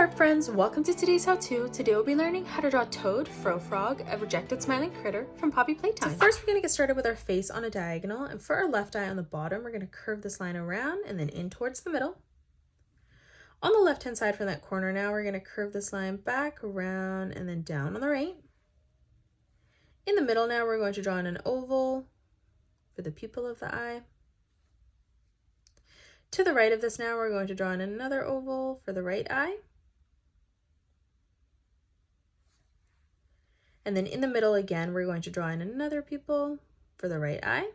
art friends, welcome to today's how-to. Today we'll be learning how to draw Toad, Frofrog, a rejected smiling critter from Poppy Playtime. So first we're going to get started with our face on a diagonal, and for our left eye on the bottom we're going to curve this line around and then in towards the middle. On the left hand side from that corner now we're going to curve this line back, around, and then down on the right. In the middle now we're going to draw in an oval for the pupil of the eye. To the right of this now we're going to draw in another oval for the right eye. And then in the middle again, we're going to draw in another pupil for the right eye.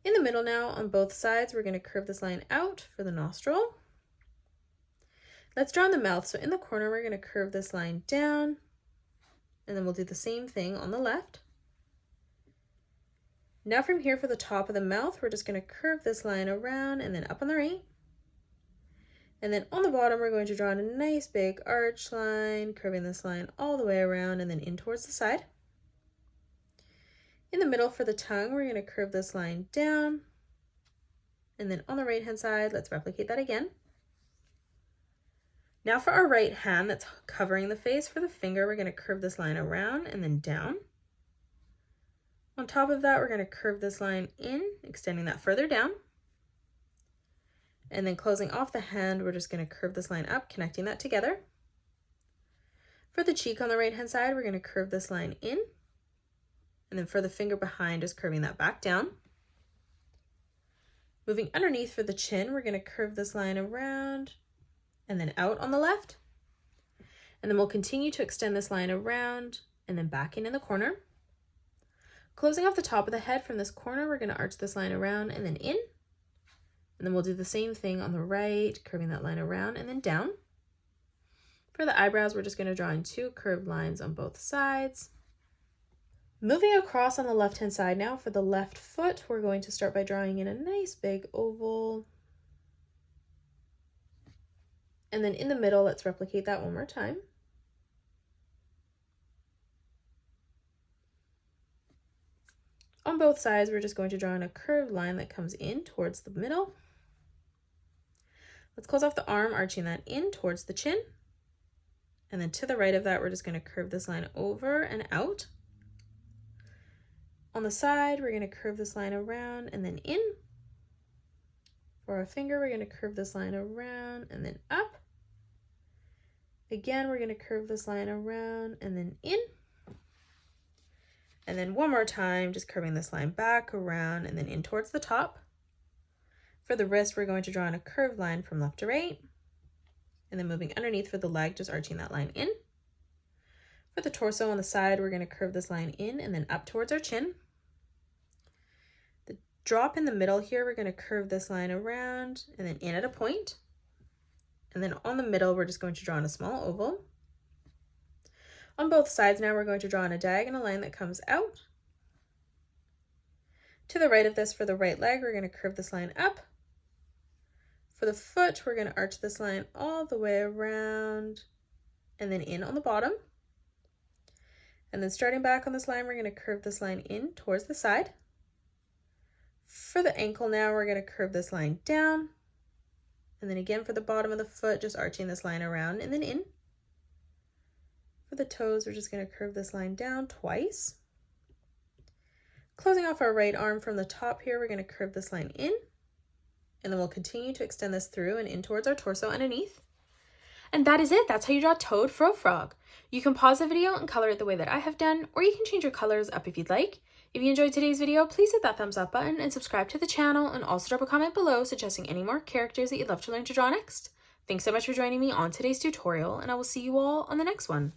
In the middle now, on both sides, we're going to curve this line out for the nostril. Let's draw in the mouth. So in the corner, we're going to curve this line down, and then we'll do the same thing on the left. Now from here for the top of the mouth, we're just going to curve this line around and then up on the right. And then on the bottom, we're going to draw in a nice big arch line, curving this line all the way around and then in towards the side. In the middle for the tongue, we're going to curve this line down. And then on the right-hand side, let's replicate that again. Now for our right hand that's covering the face, for the finger, we're going to curve this line around and then down. On top of that, we're going to curve this line in, extending that further down. And then closing off the hand, we're just going to curve this line up, connecting that together. For the cheek on the right hand side, we're going to curve this line in. And then for the finger behind, just curving that back down. Moving underneath for the chin, we're going to curve this line around and then out on the left. And then we'll continue to extend this line around and then back in the corner. Closing off the top of the head from this corner, we're going to arch this line around and then in. And then we'll do the same thing on the right, curving that line around and then down. For the eyebrows, we're just going to draw in two curved lines on both sides. Moving across on the left-hand side now, for the left foot, we're going to start by drawing in a nice big oval. And then in the middle, let's replicate that one more time. On both sides, we're just going to draw in a curved line that comes in towards the middle. Let's close off the arm, arching that in towards the chin. And then to the right of that, we're just going to curve this line over and out. On the side, we're going to curve this line around and then in. For our finger, we're going to curve this line around and then up. Again, we're going to curve this line around and then in. And then one more time, just curving this line back, around, and then in towards the top. For the wrist, we're going to draw in a curved line from left to right. And then moving underneath for the leg, just arching that line in. For the torso on the side, we're going to curve this line in and then up towards our chin. The drop in the middle here, we're going to curve this line around and then in at a point. And then on the middle, we're just going to draw in a small oval. On both sides now, we're going to draw in a diagonal line that comes out. To the right of this, for the right leg, we're going to curve this line up. For the foot, we're going to arch this line all the way around and then in on the bottom. And then starting back on this line, we're going to curve this line in towards the side. For the ankle now, we're going to curve this line down. And then again for the bottom of the foot, just arching this line around and then in. For the toes, we're just going to curve this line down twice. Closing off our right arm from the top here, we're going to curve this line in. And then we'll continue to extend this through and in towards our torso underneath. And that is it. That's how you draw Toad, Frofrog. You can pause the video and color it the way that I have done, or you can change your colors up if you'd like. If you enjoyed today's video, please hit that thumbs up button and subscribe to the channel, and also drop a comment below suggesting any more characters that you'd love to learn to draw next. Thanks so much for joining me on today's tutorial, and I will see you all on the next one.